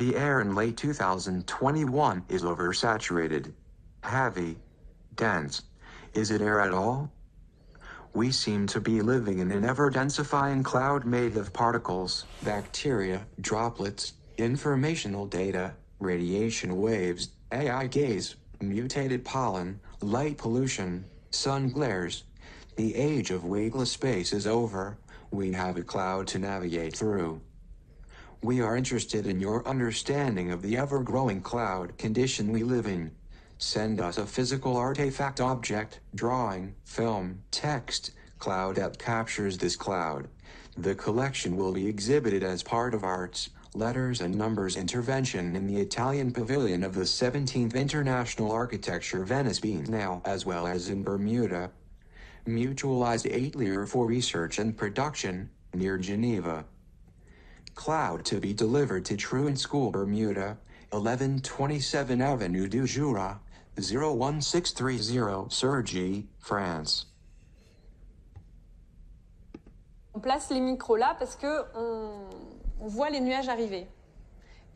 The air in late 2021 is oversaturated. Heavy. Dense. Is it air at all? We seem to be living in an ever-densifying cloud made of particles, bacteria, droplets, informational data, radiation waves, AI gaze, mutated pollen, light pollution, sun glares. The age of weightless space is over. We have a cloud to navigate through. We are interested in your understanding of the ever-growing cloud condition we live in. Send us a physical artifact object, drawing, film, text, cloud that captures this cloud. The collection will be exhibited as part of Arts, Letters and Numbers intervention in the Italian Pavilion of the 17th International Architecture Venice Biennale, as well as in Bermuda. Mutualized Atelier for Research and Production, near Geneva. Cloud to be delivered to Truant School, Bermuda, 1127 Avenue du Jura, 01630, Cergy, France. On place les micros là parce que on voit les nuages arriver.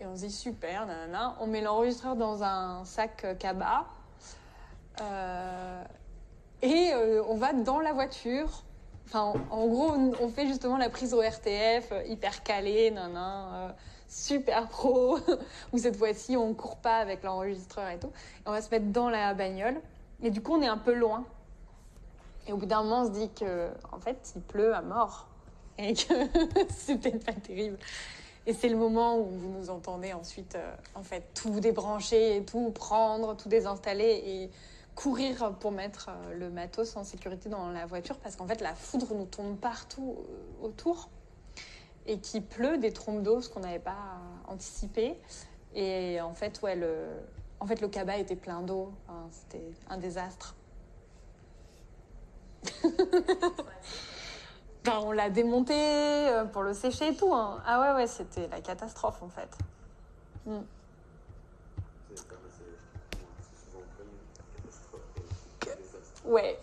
Et on se dit super, nanana. On met l'enregistreur dans un sac cabas. On va dans la voiture. Enfin, en gros, on fait justement la prise au RTF, hyper calé, super pro, où cette fois-ci, on court pas avec l'enregistreur et tout. Et on va se mettre dans la bagnole. Et du coup, on est un peu loin. Et au bout d'un moment, on se dit que, en fait, il pleut à mort. Et que c'est peut-être pas terrible. Et c'est le moment où vous nous entendez ensuite, en fait, tout débrancher, tout prendre, tout désinstaller et courir pour mettre le matos en sécurité dans la voiture parce qu'en fait, la foudre nous tombe partout autour et qu'il pleut des trombes d'eau, ce qu'on n'avait pas anticipé. Et en fait, ouais, le cabas était plein d'eau. Enfin, c'était un désastre. Ben, on l'a démonté pour le sécher et tout. Hein. Ah ouais, c'était la catastrophe en fait. Ouais.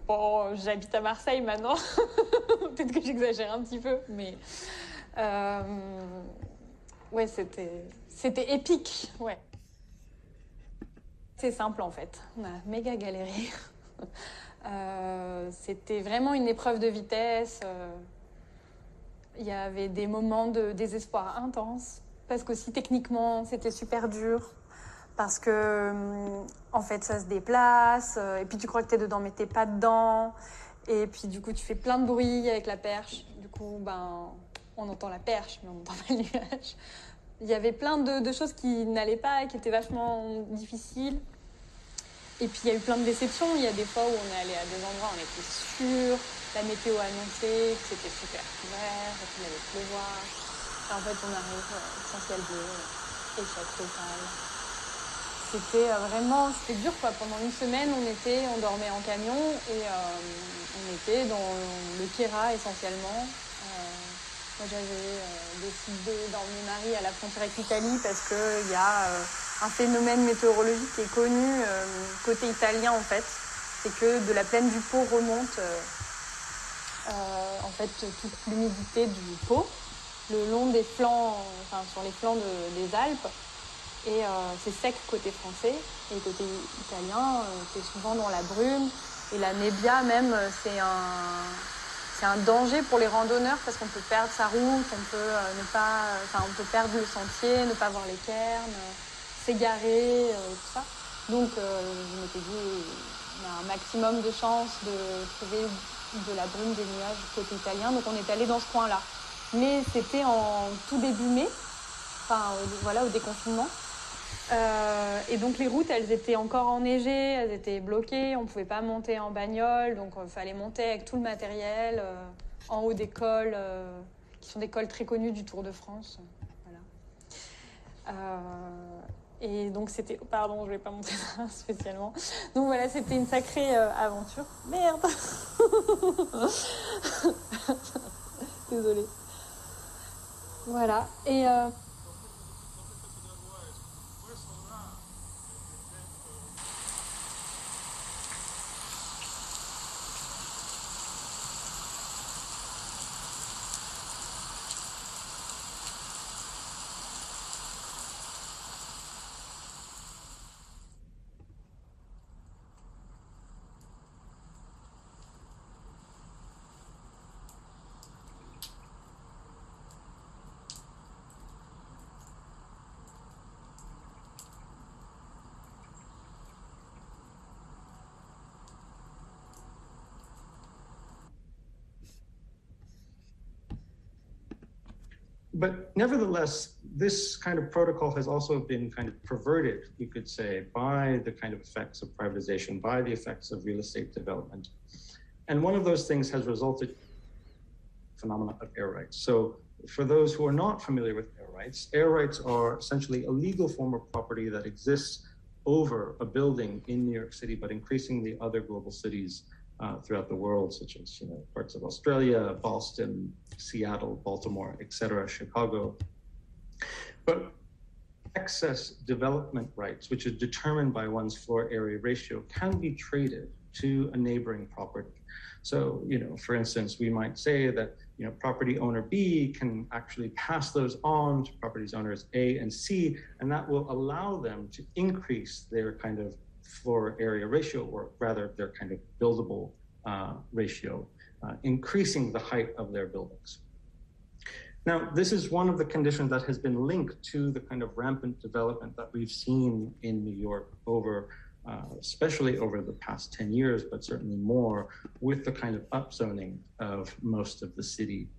Bon, j'habite à Marseille maintenant. Peut-être que j'exagère un petit peu, mais ouais, c'était épique, ouais. C'est simple en fait. On a méga galéré. C'était vraiment une épreuve de vitesse. Il y avait des moments de désespoir intense parce qu'aussi techniquement c'était super dur parce que en fait ça se déplace et puis tu crois que t'es dedans mais t'es pas dedans et puis du coup tu fais plein de bruit avec la perche. Du coup on entend la perche mais on n'entend pas le nuage. Il y avait plein de choses qui n'allaient pas, qui étaient vachement difficiles. Et puis il y a eu plein de déceptions. Il y a des fois où on est allé à des endroits, on était sûr, la météo annonçait que c'était super couvert, qu'il allait pleuvoir. Et en fait, on arrive essentiel de échec total. C'était dur quoi. Pendant une semaine, on dormait en camion et on était dans le Queyras essentiellement. Moi, j'avais décidé d'emmener Marie à la frontière avec l'Italie parce qu'il y a un phénomène météorologique qui est connu côté italien en fait. C'est que de la plaine du Pô remonte en fait toute l'humidité du Pô le long des flancs, enfin sur les flancs des Alpes. Et c'est sec côté français et côté italien, c'est souvent dans la brume. Et la nebbia même, c'est un danger pour les randonneurs parce qu'on peut perdre sa route, on peut perdre le sentier, ne pas voir les cairns, s'égarer, tout ça. Donc je m'étais dit, on a un maximum de chances de trouver de la brume, des nuages côté italien. Donc on est allé dans ce coin-là. Mais c'était en tout début mai, au déconfinement. Et donc les routes, elles étaient encore enneigées, elles étaient bloquées, on ne pouvait pas monter en bagnole, donc il fallait monter avec tout le matériel en haut des cols, qui sont des cols très connus du Tour de France. Voilà. Et donc c'était... Pardon, je ne vais pas montrer ça spécialement. Donc voilà, c'était une sacrée aventure. Merde. Désolée. Voilà. Et... But nevertheless, this kind of protocol has also been kind of perverted, you could say, by the kind of effects of privatization, by the effects of real estate development. And one of those things has resulted in the phenomenon of air rights. So for those who are not familiar with air rights are essentially a legal form of property that exists over a building in New York City, but increasingly other global cities throughout the world, such as parts of Australia, Boston, Seattle, Baltimore, etc., Chicago. But excess development rights, which is determined by one's floor area ratio, can be traded to a neighboring property. So, for instance, we might say that property owner B can actually pass those on to properties owners A and C, and that will allow them to increase their kind of floor area ratio, or rather their kind of buildable ratio, increasing the height of their buildings. Now, this is one of the conditions that has been linked to the kind of rampant development that we've seen in New York over, especially over the past 10 years, but certainly more, with the kind of upzoning of most of the city.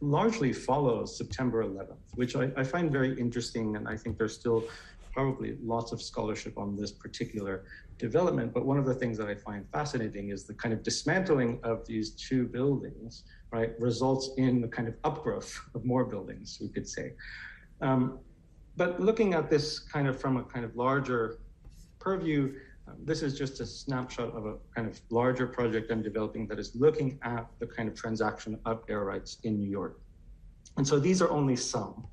Largely follows September 11th, which I find very interesting, and I think there's still probably lots of scholarship on this particular development. But one of the things that I find fascinating is the kind of dismantling of these two buildings, right, results in the kind of upgrowth of more buildings, we could say. But looking at this kind of from a kind of larger purview, this is just a snapshot of a kind of larger project I'm developing that is looking at the kind of transaction of air rights in New York. And so these are only some.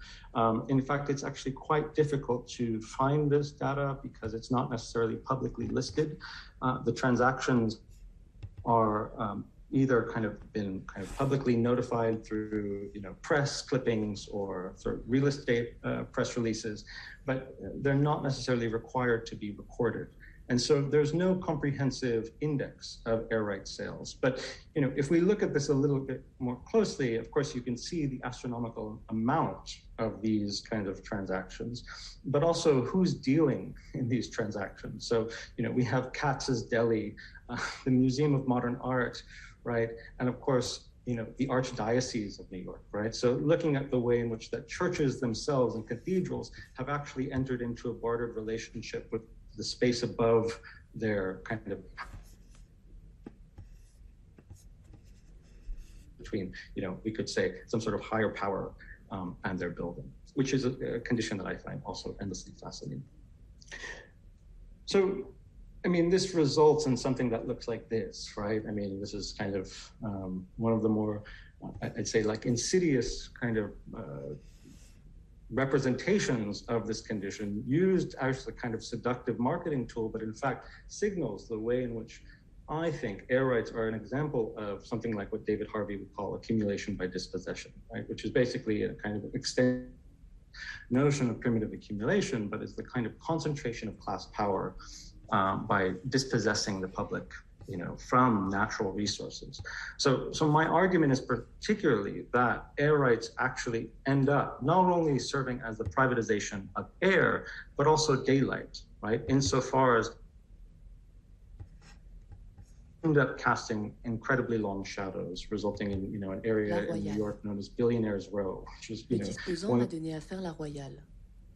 In fact, it's actually quite difficult to find this data because it's not necessarily publicly listed. The transactions are either kind of been kind of publicly notified through press clippings or sort of real estate press releases, but they're not necessarily required to be recorded. And so there's no comprehensive index of air rights sales. But if we look at this a little bit more closely, of course, you can see the astronomical amount of these kind of transactions, but also who's dealing in these transactions. So, we have Katz's Deli, the Museum of Modern Art, right? And of course, the Archdiocese of New York, right? So looking at the way in which that churches themselves and cathedrals have actually entered into a bartered relationship with the space above their kind of between, we could say some sort of higher power and their building, which is a condition that I find also endlessly fascinating. So, this results in something that looks like this, right? This is kind of one of the more, I'd say, like insidious kind of representations of this condition, used as a kind of seductive marketing tool, but in fact signals the way in which I think air rights are an example of something like what David Harvey would call accumulation by dispossession, right? Which is basically a kind of extended notion of primitive accumulation, but is the kind of concentration of class power by dispossessing the public, from natural resources. So my argument is particularly that air rights actually end up not only serving as the privatization of air, but also daylight, right? Insofar as end up casting incredibly long shadows, resulting in, an area in New York known as Billionaires Row, which is, Le disposant a donné à faire la Royale.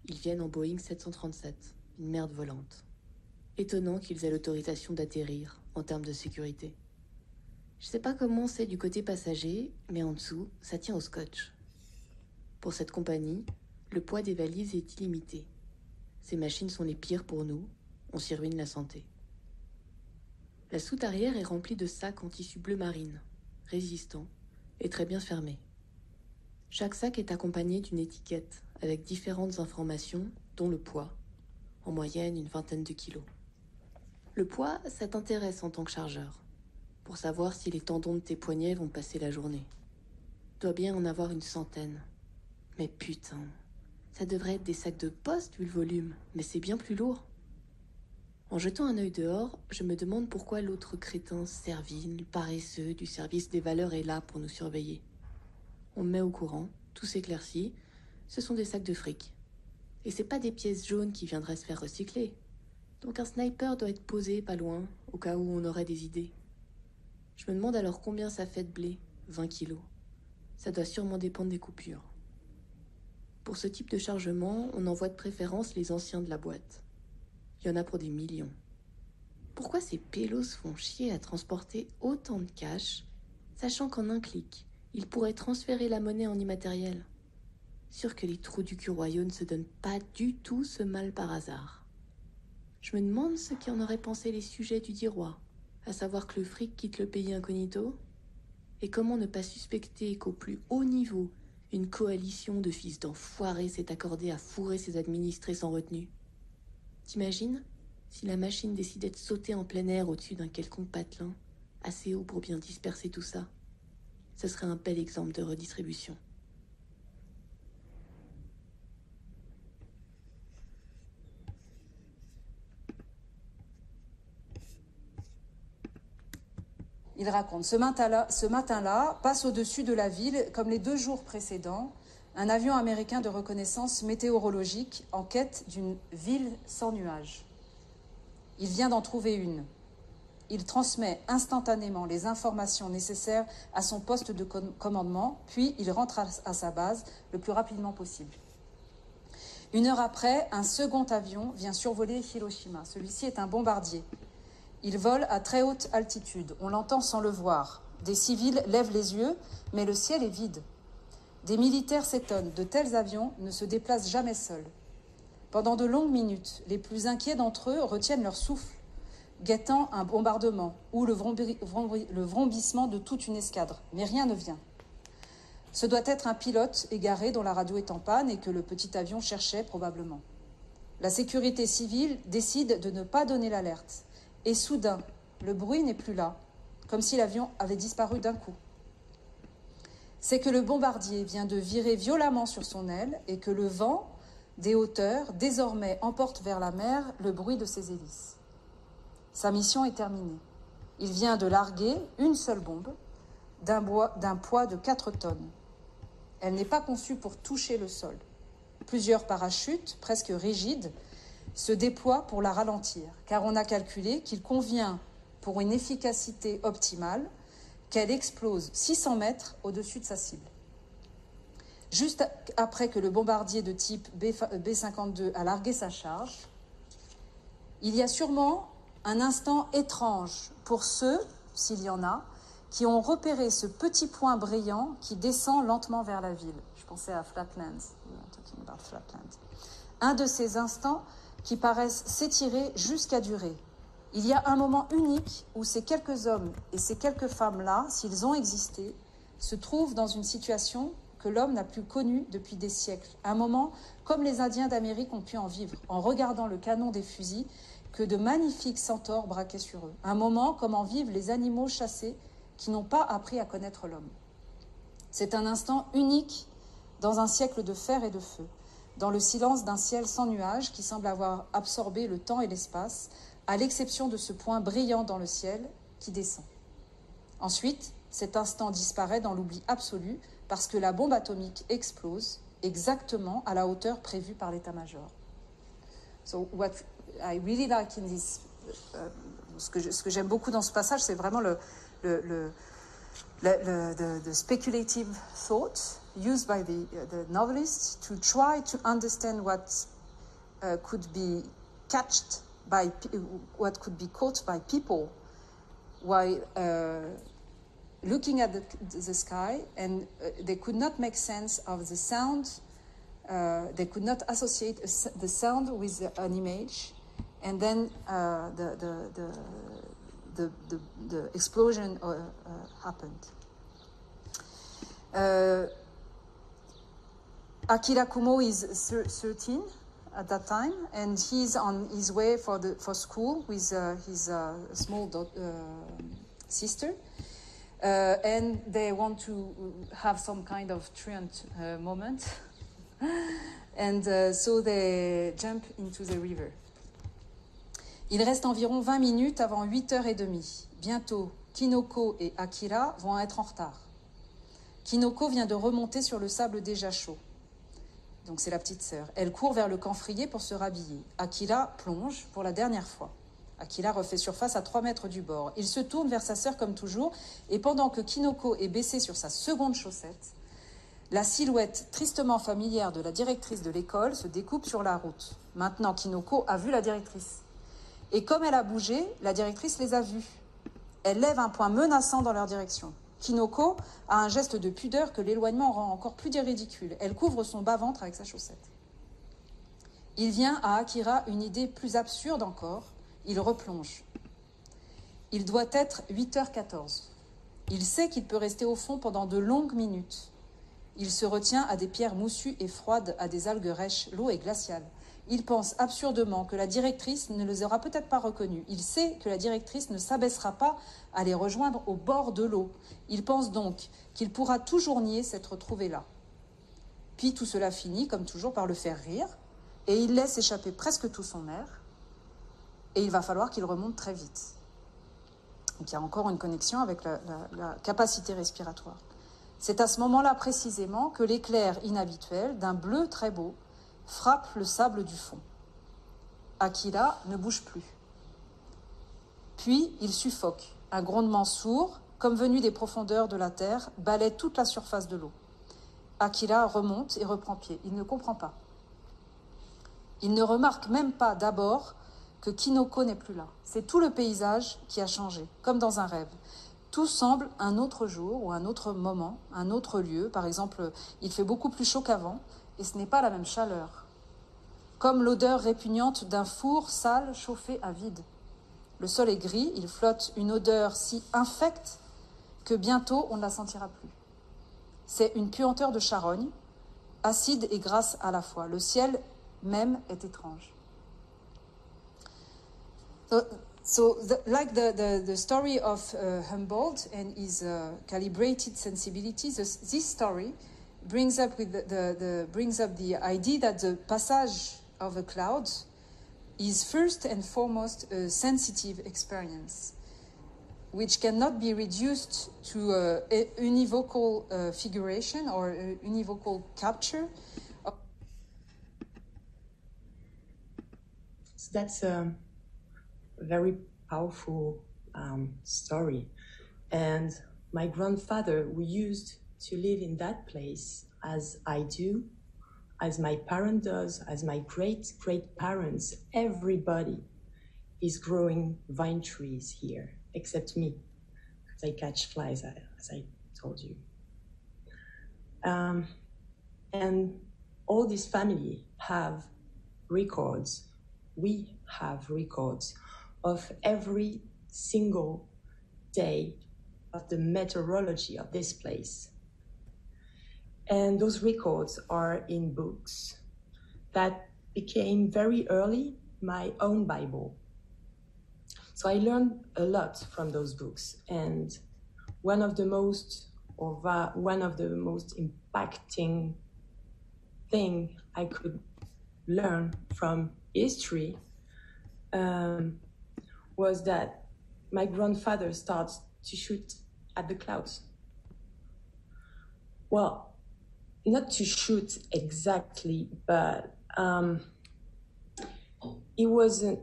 Ils viennent en Boeing 737, une merde volante. Étonnant qu'ils aient l'autorisation d'atterrir en termes de sécurité. Je sais pas comment c'est du côté passager, mais en dessous, ça tient au scotch. Pour cette compagnie, le poids des valises est illimité. Ces machines sont les pires pour nous, on s'y ruine la santé. La soute arrière est remplie de sacs en tissu bleu marine, résistants et très bien fermés. Chaque sac est accompagné d'une étiquette avec différentes informations, dont le poids, en moyenne une 20aine de kilos. Le poids, ça t'intéresse en tant que chargeur, pour savoir si les tendons de tes poignets vont passer la journée. Doit bien en avoir une 100aine. Mais putain, ça devrait être des sacs de poste vu le volume, mais c'est bien plus lourd. En jetant un œil dehors, je me demande pourquoi l'autre crétin servile, paresseux du service des valeurs est là pour nous surveiller. On me met au courant, tout s'éclaircit, ce sont des sacs de fric. Et c'est pas des pièces jaunes qui viendraient se faire recycler. Donc un sniper doit être posé pas loin, au cas où on aurait des idées. Je me demande alors combien ça fait de blé, 20 kilos. Ça doit sûrement dépendre des coupures. Pour ce type de chargement, on envoie de préférence les anciens de la boîte. Il y en a pour des millions. Pourquoi ces pélos font chier à transporter autant de cash, sachant qu'en un clic, ils pourraient transférer la monnaie en immatériel? Sûr que les trous du cul royaux ne se donnent pas du tout ce mal par hasard. Je me demande ce qui en auraient pensé les sujets du dit roi, à savoir que le fric quitte le pays incognito, et comment ne pas suspecter qu'au plus haut niveau, une coalition de fils d'enfoirés s'est accordée à fourrer ses administrés sans retenue. T'imagines si la machine décidait de sauter en plein air au-dessus d'un quelconque patelin, assez haut pour bien disperser tout ça? Ce serait un bel exemple de redistribution. Il raconte, ce matin-là passe au-dessus de la ville, comme les 2 jours précédents, un avion américain de reconnaissance météorologique en quête d'une ville sans nuages. Il vient d'en trouver une. Il transmet instantanément les informations nécessaires à son poste de commandement, puis il rentre à sa base le plus rapidement possible. 1 heure après, un second avion vient survoler Hiroshima. Celui-ci est un bombardier. Il vole à très haute altitude. On l'entend sans le voir. Des civils lèvent les yeux, mais le ciel est vide. Des militaires s'étonnent. De tels avions ne se déplacent jamais seuls. Pendant de longues minutes, les plus inquiets d'entre eux retiennent leur souffle, guettant un bombardement ou le vrombissement de toute une escadre. Mais rien ne vient. Ce doit être un pilote égaré dont la radio est en panne et que le petit avion cherchait probablement. La sécurité civile décide de ne pas donner l'alerte. Et soudain, le bruit n'est plus là, comme si l'avion avait disparu d'un coup. C'est que le bombardier vient de virer violemment sur son aile et que le vent des hauteurs, désormais, emporte vers la mer le bruit de ses hélices. Sa mission est terminée. Il vient de larguer une seule bombe d'un poids de 4 tonnes. Elle n'est pas conçue pour toucher le sol. Plusieurs parachutes, presque rigides, se déploient pour la ralentir, car on a calculé qu'il convient, pour une efficacité optimale, qu'elle explose 600 mètres au-dessus de sa cible. Juste après que le bombardier de type B-52 a largué sa charge, il y a sûrement un instant étrange pour ceux, s'il y en a, qui ont repéré ce petit point brillant qui descend lentement vers la ville. Je pensais à Flatlands. Un de ces instants qui paraissent s'étirer jusqu'à durer. Il y a un moment unique où ces quelques hommes et ces quelques femmes-là, s'ils ont existé, se trouvent dans une situation que l'homme n'a plus connue depuis des siècles. Un moment comme les Indiens d'Amérique ont pu en vivre, en regardant le canon des fusils que de magnifiques centaures braquaient sur eux. Un moment comme en vivent les animaux chassés qui n'ont pas appris à connaître l'homme. C'est un instant unique dans un siècle de fer et de feu, dans le silence d'un ciel sans nuages qui semble avoir absorbé le temps et l'espace, à l'exception de ce point brillant dans le ciel qui descend. Ensuite, cet instant disparaît dans l'oubli absolu parce que la bombe atomique explose exactement à la hauteur prévue par l'état-major. So what I really like in this, ce que j'aime beaucoup dans ce passage, c'est vraiment the speculative thought used by the novelist to try to understand what could be catched by what could be caught by people while looking at the sky, and they could not make sense of the sound. They could not associate the sound with an image, and then the explosion happened. Akira Kumo is 13 at that time, and he's on his way for school with his small sister, and they want to have some kind of truant moment, and so they jump into the river. Il reste environ 20 minutes avant 8h30. Bientôt, Kinoko et Akira vont être en retard. Kinoko vient de remonter sur le sable déjà chaud. Donc c'est la petite sœur. Elle court vers le camphrier pour se rhabiller. Akira plonge pour la dernière fois. Akira refait surface à 3 mètres du bord. Il se tourne vers sa sœur comme toujours, et pendant que Kinoko est baissée sur sa seconde chaussette, La silhouette tristement familière de la directrice de l'école se découpe sur la route. Maintenant, Kinoko a vu la directrice. Et comme elle a bougé, la directrice les a vus. Elle lève un poing menaçant dans leur direction. Kinoko a un geste de pudeur que l'éloignement rend encore plus ridicule. Elle couvre son bas-ventre avec sa chaussette. Il vient à Akira une idée plus absurde encore. Il replonge. Il doit être 8h14. Il sait qu'il peut rester au fond pendant de longues minutes. Il se retient à des pierres moussues et froides, à des algues rêches. L'eau est glaciale. Il pense absurdement que la directrice ne les aura peut-être pas reconnus. Il sait que la directrice ne s'abaissera pas à les rejoindre au bord de l'eau. Il pense donc qu'il pourra toujours nier s'être trouvé là. Puis tout cela finit, comme toujours, par le faire rire, et il laisse échapper presque tout son air, et il va falloir qu'il remonte très vite. Donc il y a encore une connexion avec la capacité respiratoire. C'est à ce moment-là précisément que l'éclair inhabituel d'un bleu très beau frappe le sable du fond. Akira ne bouge plus. Puis il suffoque. Un grondement sourd, comme venu des profondeurs de la terre, balaie toute la surface de l'eau. Akira remonte et reprend pied. Il ne comprend pas. Il ne remarque même pas d'abord que Kinoko n'est plus là. C'est tout le paysage qui a changé, comme dans un rêve. Tout semble un autre jour ou un autre moment, un autre lieu. Par exemple, il fait beaucoup plus chaud qu'avant et ce n'est pas la même chaleur. Comme l'odeur répugnante d'un four sale chauffé à vide. Le sol est gris, il flotte une odeur si infecte que bientôt on ne la sentira plus. C'est une puanteur de charogne, acide et grasse à la fois. Le ciel même est étrange. Like the story of Humboldt and his calibrated sensibilities, this story brings up the idea that the passage of a cloud is first and foremost a sensitive experience, which cannot be reduced to univocal figuration or univocal capture. So that's a very powerful story. And my grandfather, who used to live in that place, as I do, as my parent does, as my great-great-parents, everybody is growing vine trees here, except me, because I catch flies, as I told you. And all this family have records. We have records of every single day of the meteorology of this place. And those records are in books that became very early my own Bible. So I learned a lot from those books. And one of the most impacting thing I could learn from history was that my grandfather starts to shoot at the clouds. Well, not to shoot exactly, but he wasn't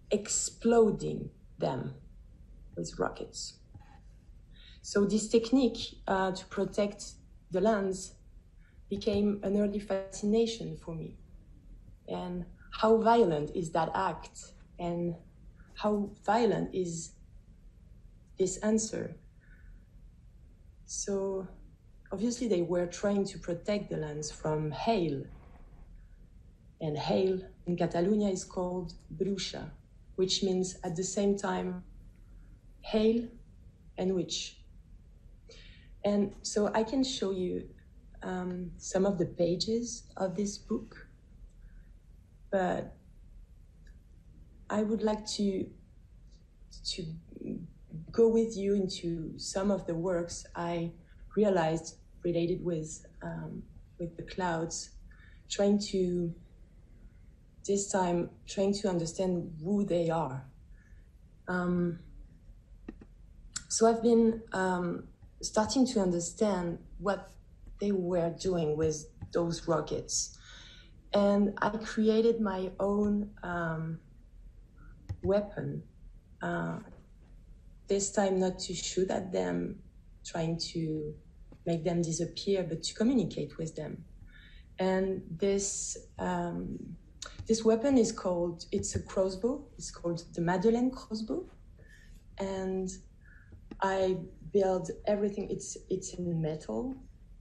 exploding them with rockets. So this technique to protect the lands became an early fascination for me. And how violent is that act? And how violent is this answer? So obviously they were trying to protect the lands from hail. And hail in Catalonia is called bruixa, which means at the same time hail and witch. And so I can show you some of the pages of this book, but I would like to go with you into some of the works I realized related with the clouds, trying to understand who they are. So I've been starting to understand what they were doing with those rockets. And I created my own weapon, this time not to shoot at them, trying to make them disappear, but to communicate with them. And this weapon is called, it's a crossbow. It's called the Madeleine crossbow. And I build everything, it's in metal.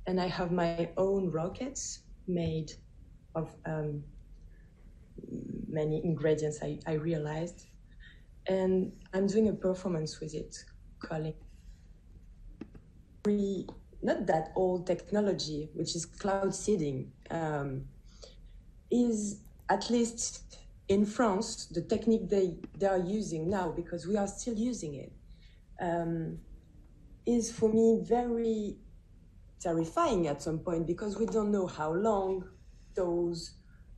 And I have my own rockets made of many ingredients I realized. And I'm doing a performance with it, calling not that old technology, which is cloud seeding, is, at least in France, the technique they are using now, because we are still using it, is for me very terrifying at some point, because we don't know how long those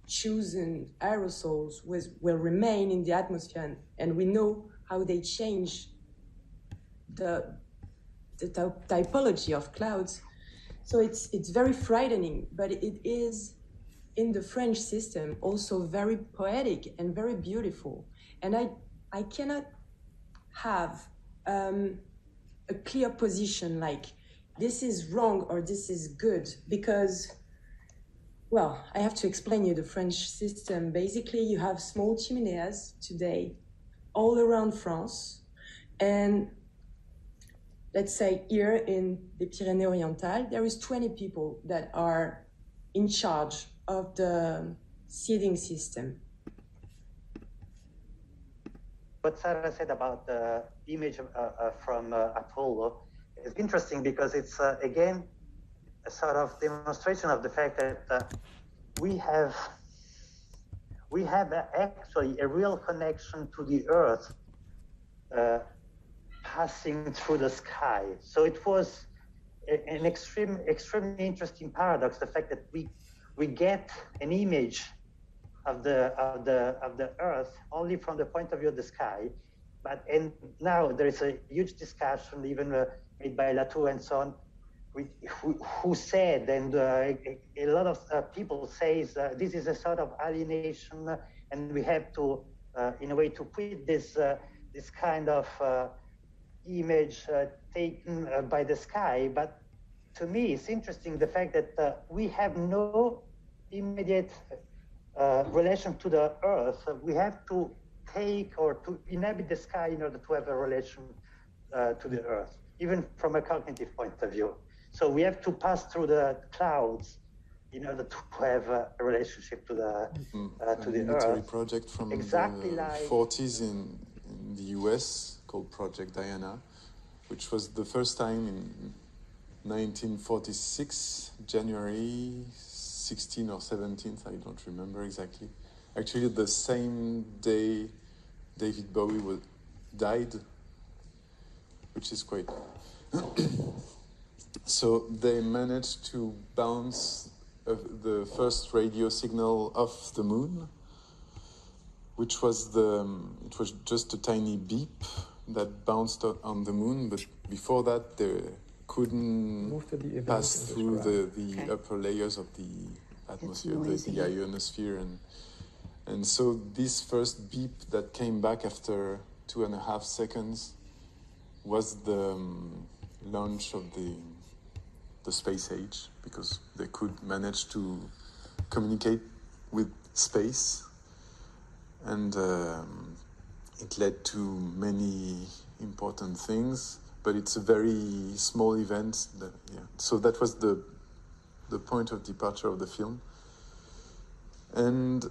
chosen aerosols will remain in the atmosphere, and we know how they change the typology of clouds. So it's very frightening, but it is, in the French system, also very poetic and very beautiful. And I cannot have a clear position like this is wrong or this is good, because, well, I have to explain you the French system. Basically, you have small chimeneas today all around France. And let's say here in the Pyrénées-Orientales, there is 20 people that are in charge of the seeding system. What Sarah said about the image from Apollo is interesting, because it's, again, a sort of demonstration of the fact that we have actually a real connection to the Earth passing through the sky. So it was an extremely interesting paradox, the fact that we get an image of the Earth only from the point of view of the sky, and now there is a huge discussion, even made by Latour and so on, who said, and a lot of people says this is a sort of alienation, and we have to, in a way, to quit this kind of image taken by the sky. But to me, it's interesting the fact that we have no immediate relation to the Earth. We have to take or to inhabit the sky in order to have a relation to the Earth, even from a cognitive point of view. So we have to pass through the clouds in order to have a relationship to the military Earth. Project from exactly the like 40s in the US called Project Diana, which was the first time in 1946, January 16th or 17th, I don't remember exactly. Actually, the same day David Bowie died, which is quite... So they managed to bounce the first radio signal off the moon, which was it was just a tiny beep that bounced on the moon, but before that they couldn't pass through the upper layers of the atmosphere, the ionosphere, and so this first beep that came back after 2.5 seconds was the launch of the space age, because they could manage to communicate with space, and it led to many important things, but it's a very small event. So that was the point of departure of the film. And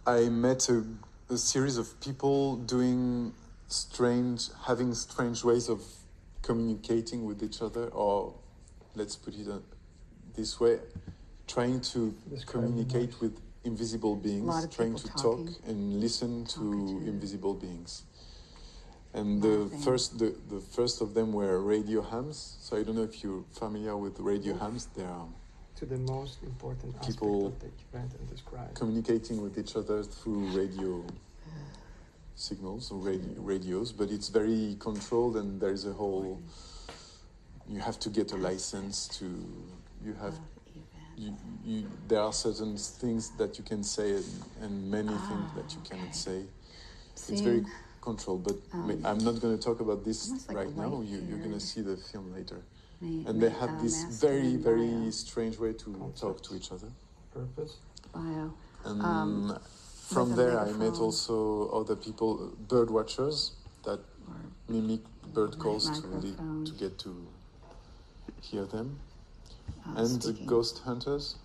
I met a series of people having strange ways of communicating with each other, or let's put it this way, trying to communicate with invisible beings, trying to talk and listen to invisible beings. And the first of them were radio hams. So I don't know if you're familiar with radio hams. They are to the most important aspect people of the event and describe communicating with each other through radio signals or radios, but it's very controlled, and there's a whole... You have to get a license to... there are certain things that you can say and many things that you cannot say. It's very controlled, but I'm not going to talk about this right now. You're going to see the film later. And they had this very, very strange way to talk to each other. Purpose. Bio. And from there, I met also other people, bird watchers, that mimic bird calls to get to hear them. And the ghost hunters.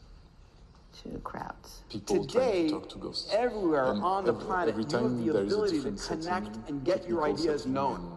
To crowds. People Today, trying to talk to ghosts. everywhere And on the planet, every you have time the there is a ability to different connect setting, and get your technical ideas setting, known. and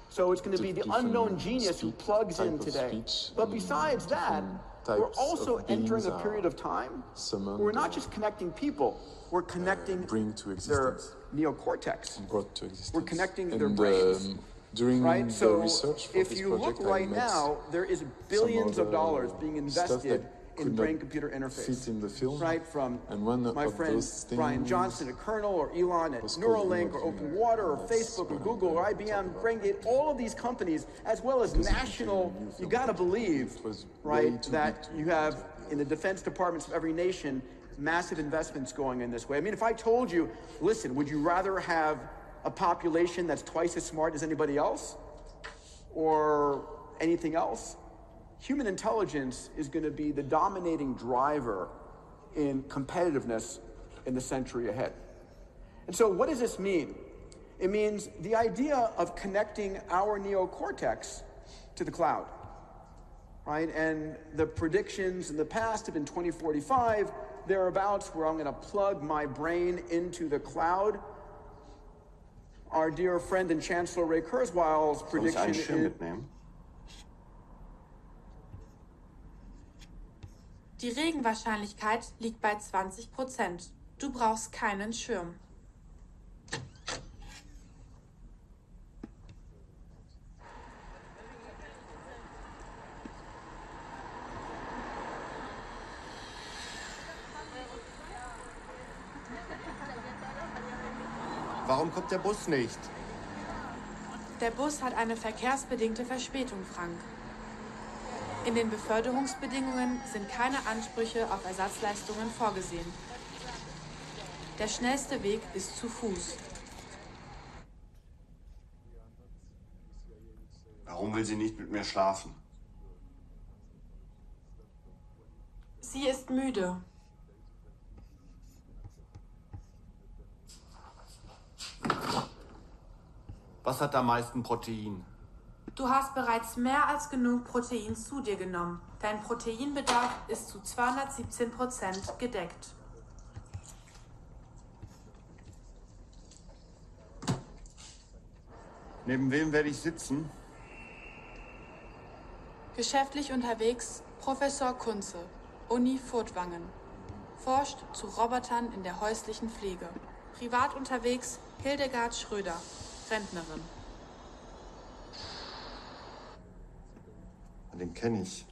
So it's going to be the different unknown genius who plugs in type of today. speech But and besides that, different we're types also of entering a beings period are of time summoned where we're not just connecting people, we're connecting bring to their existence. neocortex. Brought to existence. We're connecting And, their brains. During right? the So research for if this you look project, I right met now, there is billions of dollars being stuff invested that in could not brain-computer interface. fit in the film. Right, from And one my of friend those things Brian Johnson at Kernel, or Elon at was called Neuralink, or Neuralink. Open Water, or That's Facebook, or what I'm Google, or going to talk IBM, about. BrainGate, all of these companies, as well as Because it's national, a new you film. got to believe, It was right, way too that big to you be have into. in the defense departments of every nation massive investments going in this way. I mean, if I told you, listen, would you rather have a population that's twice as smart as anybody else, or anything else? Human intelligence is going to be the dominating driver in competitiveness in the century ahead. And so what does this mean? It means the idea of connecting our neocortex to the cloud, right? And the predictions in the past have been 2045, thereabouts, where I'm going to plug my brain into the cloud. Our dear friend and Chancellor Ray Kurzweil's prediction is... Die Regenwahrscheinlichkeit liegt bei 20%. Du brauchst keinen Schirm. Warum kommt der Bus nicht? Der Bus hat eine verkehrsbedingte Verspätung, Frank. In den Beförderungsbedingungen sind keine Ansprüche auf Ersatzleistungen vorgesehen. Der schnellste Weg ist zu Fuß. Warum will sie nicht mit mir schlafen? Sie ist müde. Was hat am meisten Protein? Du hast bereits mehr als genug Protein zu dir genommen. Dein Proteinbedarf ist zu 217% gedeckt. Neben wem werde ich sitzen? Geschäftlich unterwegs Professor Kunze, Uni Furtwangen. Forscht zu Robotern in der häuslichen Pflege. Privat unterwegs Hildegard Schröder, Rentnerin. Den kenne ich.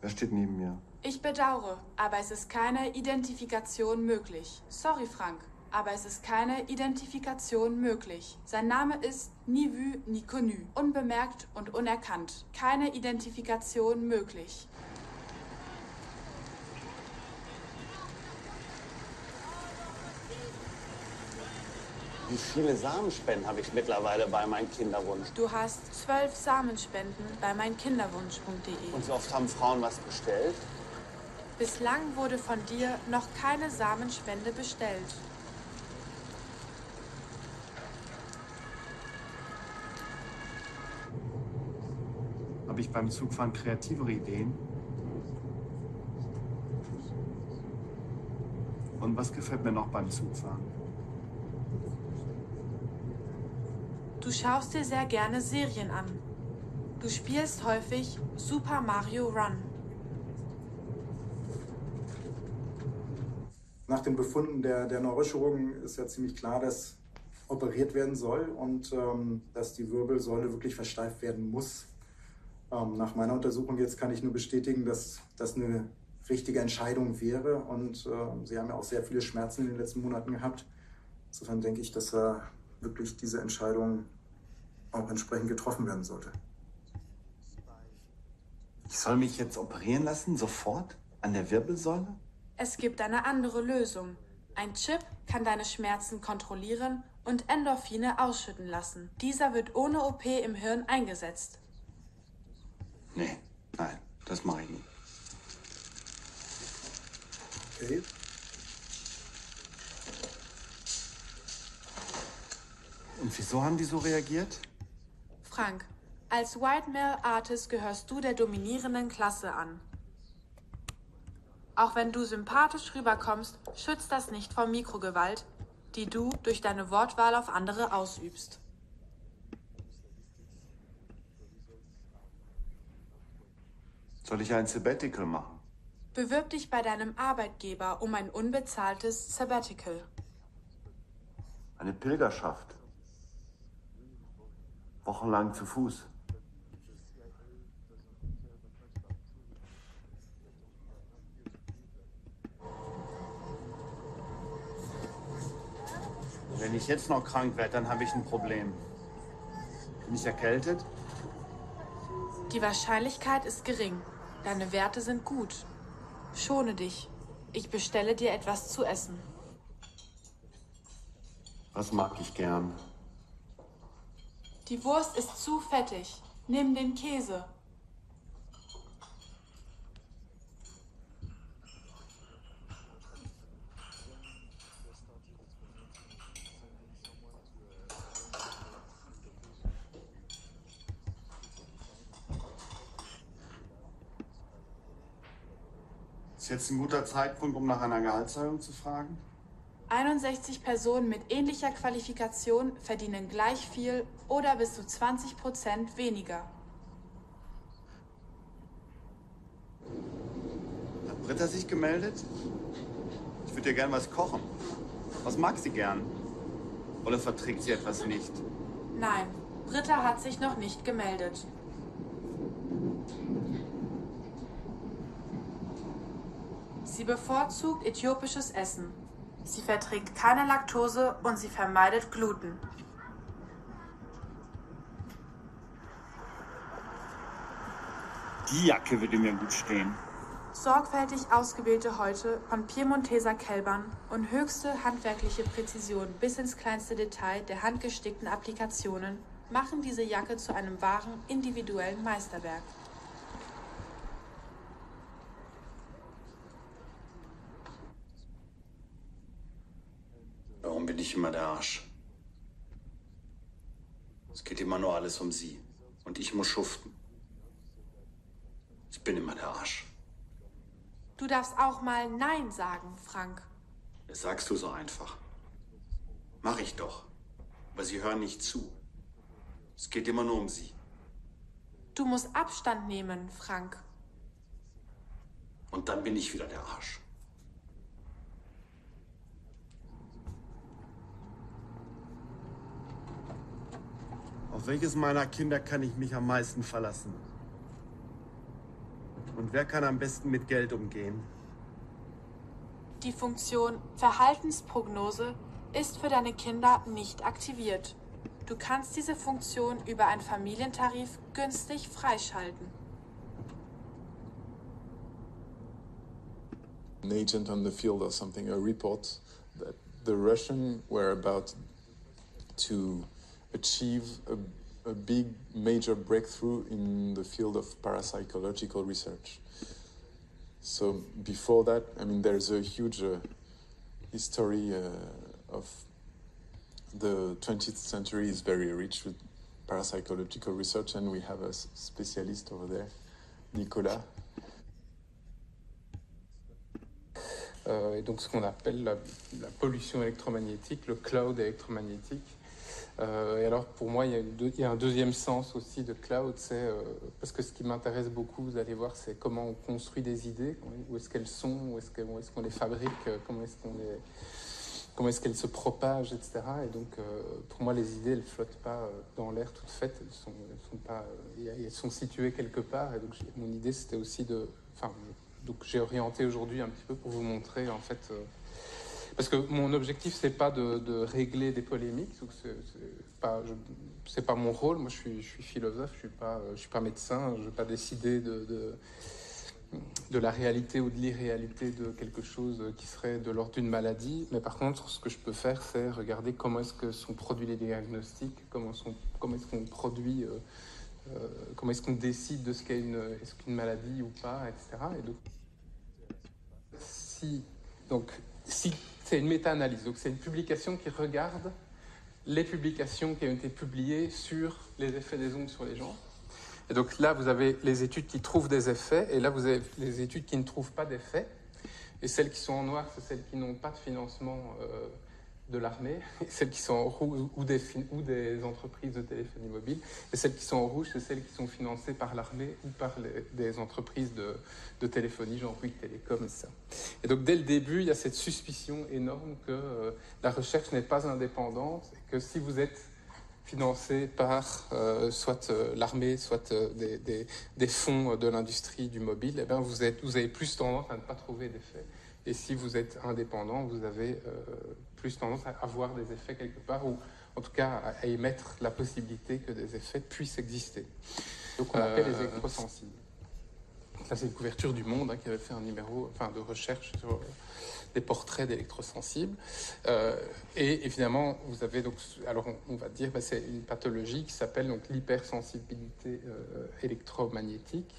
Wer steht neben mir? Ich bedauere, aber es ist keine Identifikation möglich. Sorry, Frank, aber es ist keine Identifikation möglich. Sein Name ist ni vu ni connu. Unbemerkt und unerkannt. Keine Identifikation möglich. Wie viele Samenspenden habe ich mittlerweile bei meinem Kinderwunsch? Du hast 12 Samenspenden bei meinkinderwunsch.de. Und wie oft haben Frauen was bestellt? Bislang wurde von dir noch keine Samenspende bestellt. Habe ich beim Zugfahren kreativere Ideen? Und was gefällt mir noch beim Zugfahren? Du schaust dir sehr gerne Serien an. Du spielst häufig Super Mario Run. Nach den Befunden der Neurochirurgen ist ja ziemlich klar, dass operiert werden soll und dass die Wirbelsäule wirklich versteift werden muss. Nach meiner Untersuchung jetzt kann ich nur bestätigen, dass das eine richtige Entscheidung wäre. Und Sie haben ja auch sehr viele Schmerzen in den letzten Monaten gehabt. Insofern denke ich, dass wirklich diese Entscheidung auch entsprechend getroffen werden sollte. Ich soll mich jetzt operieren lassen, sofort? An der Wirbelsäule? Es gibt eine andere Lösung. Ein Chip kann deine Schmerzen kontrollieren und Endorphine ausschütten lassen. Dieser wird ohne OP im Hirn eingesetzt. Nee, nein, das mache ich nicht. Okay. Und wieso haben die so reagiert? Frank, als White Male Artist gehörst du der dominierenden Klasse an. Auch wenn du sympathisch rüberkommst, schützt das nicht vor Mikrogewalt, die du durch deine Wortwahl auf andere ausübst. Soll ich ein Sabbatical machen? Bewirb dich bei deinem Arbeitgeber um ein unbezahltes Sabbatical. Eine Pilgerschaft. Wochenlang zu Fuß. Wenn ich jetzt noch krank werde, dann habe ich ein Problem. Bin ich erkältet? Die Wahrscheinlichkeit ist gering. Deine Werte sind gut. Schone dich. Ich bestelle dir etwas zu essen. Was mag ich gern? Die Wurst ist zu fettig. Nimm den Käse. Ist jetzt ein guter Zeitpunkt, um nach einer Gehaltserhöhung zu fragen? 61 Personen mit ähnlicher Qualifikation verdienen gleich viel oder bis zu 20% weniger. Hat Britta sich gemeldet? Ich würde ihr gern was kochen. Was mag sie gern? Oder verträgt sie etwas nicht? Nein, Britta hat sich noch nicht gemeldet. Sie bevorzugt äthiopisches Essen. Sie verträgt keine Laktose und sie vermeidet Gluten. Die Jacke würde mir gut stehen. Sorgfältig ausgewählte Häute von Piemonteser Kälbern und höchste handwerkliche Präzision bis ins kleinste Detail der handgestickten Applikationen machen diese Jacke zu einem wahren individuellen Meisterwerk. Warum bin ich immer der Arsch? Es geht immer nur alles um sie. Und ich muss schuften. Ich bin immer der Arsch. Du darfst auch mal Nein sagen, Frank. Das sagst du so einfach. Mach ich doch. Aber sie hören nicht zu. Es geht immer nur um sie. Du musst Abstand nehmen, Frank. Und dann bin ich wieder der Arsch. Auf welches meiner Kinder kann ich mich am meisten verlassen? Und wer kann am besten mit Geld umgehen? Die Funktion Verhaltensprognose ist für deine Kinder nicht aktiviert. Du kannst diese Funktion über einen Familientarif günstig freischalten. An agent on the field or something, a report that the Russians were about to achieve a big major breakthrough in the field of parapsychological research. So before that, I mean, there's a huge history of the 20th century is very rich with parapsychological research, and we have a specialist over there, Nicolas. Et donc ce qu'on appelle la pollution électromagnétique, le cloud électromagnétique. Et alors pour moi, il y a un deuxième sens aussi de cloud, c'est parce que ce qui m'intéresse beaucoup, vous allez voir, c'est comment on construit des idées, où est-ce qu'elles sont, où est-ce qu'on les fabrique, comment est-ce qu'elles se propagent, etc. Et donc pour moi, les idées, elles flottent pas dans l'air toutes faites, elles sont situées quelque part. Et donc mon idée, c'était aussi donc j'ai orienté aujourd'hui un petit peu pour vous montrer en fait. Parce que mon objectif, c'est pas de régler des polémiques, c'est pas mon rôle. Moi, je suis philosophe, je suis pas médecin, je vais pas décider de la réalité ou de l'irréalité de quelque chose qui serait de l'ordre d'une maladie. Mais par contre, ce que je peux faire, c'est regarder comment est-ce que sont produits les diagnostics, comment est-ce qu'on produit comment est-ce qu'on décide de ce qu'est est-ce qu'une maladie ou pas, etc. Et donc, si c'est une méta-analyse, donc c'est une publication qui regarde les publications qui ont été publiées sur les effets des ondes sur les gens. Et donc là, vous avez les études qui trouvent des effets, et là, vous avez les études qui ne trouvent pas d'effets. Et celles qui sont en noir, c'est celles qui n'ont pas de financement de l'armée. Et celles qui sont en rouge, ou des entreprises de téléphonie mobile. Et celles qui sont en rouge, c'est celles qui sont financées par l'armée ou par des entreprises de téléphonie, genre Bouygues Télécom et ça. Et donc dès le début, il y a cette suspicion énorme que la recherche n'est pas indépendante, et que si vous êtes financé par soit l'armée, soit des fonds de l'industrie du mobile, eh bien vous avez plus tendance à ne pas trouver d'effets. Et si vous êtes indépendant, vous avez plus tendance à avoir des effets quelque part, ou en tout cas à émettre la possibilité que des effets puissent exister. Donc on appelle les électrosensibles. Ça, c'est une couverture du Monde qui avait fait un numéro de recherche sur des portraits d'électrosensibles. Et évidemment, vous avez donc, alors on va dire, c'est une pathologie qui s'appelle donc l'hypersensibilité électromagnétique,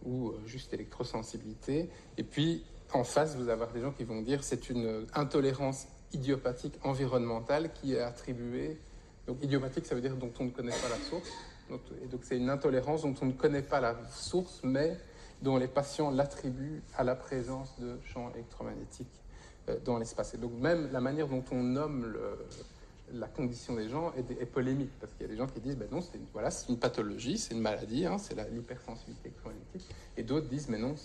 ou juste électrosensibilité. Et puis, en face, vous avez des gens qui vont dire c'est une intolérance idiopathique environnementale qui est attribuée. Donc, idiopathique, ça veut dire dont on ne connaît pas la source. Et donc, c'est une intolérance dont on ne connaît pas la source, mais dont les patients l'attribuent à la présence de champs électromagnétiques dans l'espace. Et donc, même la manière dont on nomme la condition des gens est polémique, parce qu'il y a des gens qui disent ben non, c'est une pathologie, c'est une maladie, c'est l'hypersensibilité électromagnétique, et d'autres disent mais non,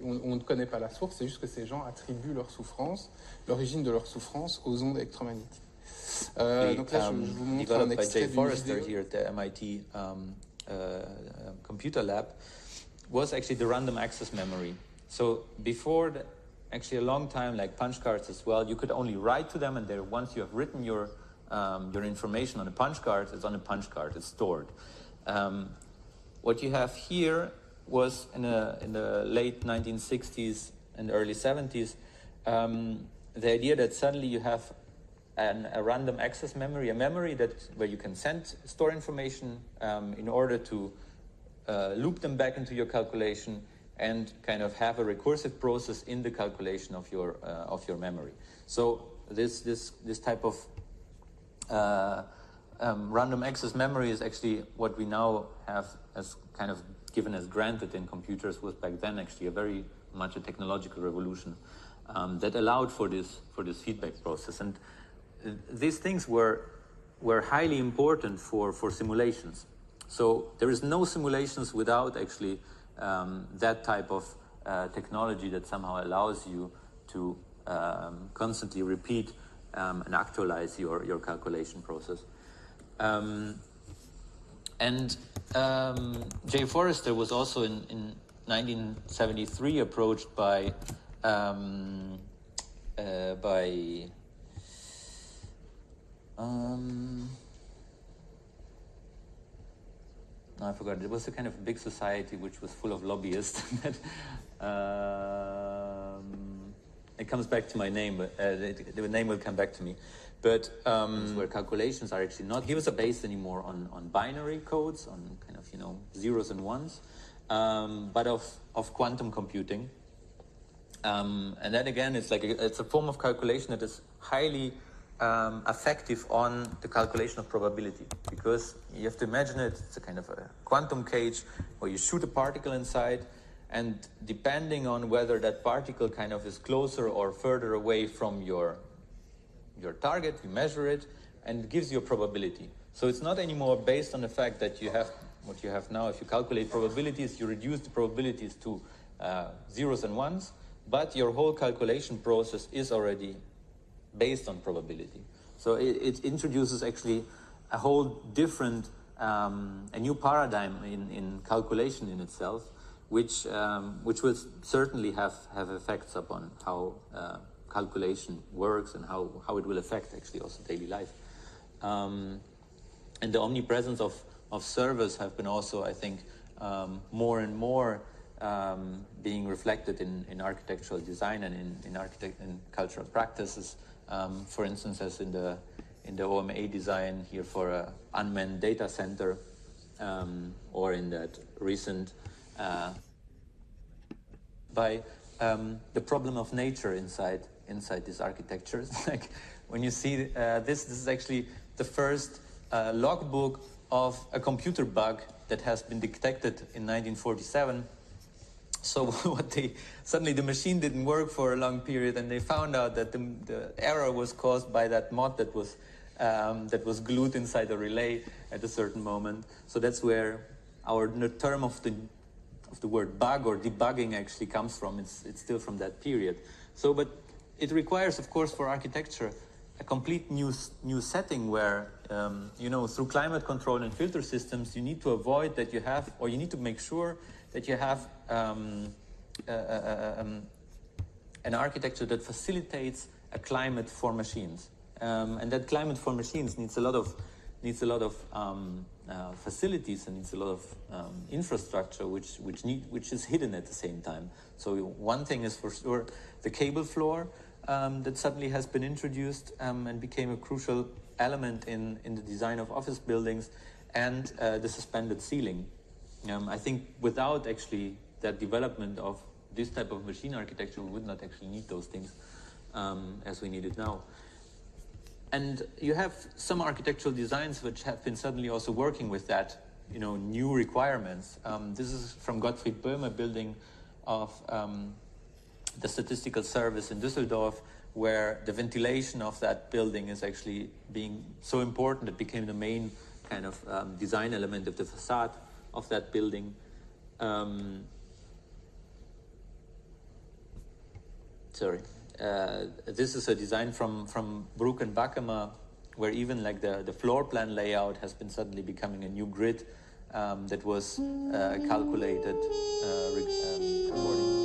on ne connaît pas la source, c'est juste que ces gens attribuent leur souffrance, l'origine de leur souffrance aux ondes électromagnétiques. Donc là, je vous montre un extrait d'une vidéo. Here at the MIT Computer Lab was actually the random access memory. So before actually a long time, like punch cards as well, you could only write to them, and there, once you have written your information on a punch card, it's on a punch card, it's stored. What you have here was in the late 1960s and early 70s, the idea that suddenly you have a random access memory, a memory where you can store information in order to loop them back into your calculation and kind of have a recursive process in the calculation of your memory. So this type of random access memory is actually what we now have as kind of given as granted in computers, was back then actually very much a technological revolution that allowed for this feedback process. And these things were highly important for simulations. So there is no simulations without actually that type of technology that somehow allows you to constantly repeat and actualize your calculation process. Jay Forrester was also in 1973 approached by I forgot. It was a kind of big society which was full of lobbyists. It comes back to my name, but the name will come back to me. But where calculations are actually not based anymore on binary codes, on kind of zeros and ones, but of quantum computing. And that again, it's a form of calculation that is highly effective on the calculation of probability, because you have to imagine it's a kind of a quantum cage where you shoot a particle inside, and depending on whether that particle kind of is closer or further away from your target, you measure it, and it gives you a probability. So it's not anymore based on the fact that you have what you have now. If you calculate probabilities, you reduce the probabilities to zeros and ones, but your whole calculation process is already based on probability. So it introduces actually a whole different, a new paradigm in calculation in itself, which will certainly have effects upon how calculation works and how it will affect actually also daily life. And the omnipresence of servers have been also, I think, more and more being reflected in architectural design and in cultural practices. For instance, as in the OMA design here for an unmanned data center, or in that recent by the problem of nature inside these architectures. Like when you see this is actually the first logbook of a computer bug that has been detected in 1947. So suddenly the machine didn't work for a long period, and they found out that the error was caused by that mod that was glued inside the relay at a certain moment. So that's where the term of the word bug or debugging actually comes from. It's still from that period. So, but it requires, of course, for architecture, a complete new setting where, through climate control and filter systems, you need to avoid that you have, or you need to make sure that you have an architecture that facilitates a climate for machines, and that climate for machines needs a lot of facilities and needs a lot of infrastructure, which is hidden at the same time. So one thing is for sure the cable floor that suddenly has been introduced and became a crucial element in the design of office buildings, and the suspended ceiling. I think without actually that development of this type of machine architecture, we would not actually need those things as we need it now. And you have some architectural designs which have been suddenly also working with that, new requirements. This is from Gottfried Böhme, building of the Statistical Service in Düsseldorf, where the ventilation of that building is actually being so important it became the main kind of design element of the facade of that building. This is a design from Bruck and Backemer, where even like the floor plan layout has been suddenly becoming a new grid that was calculated according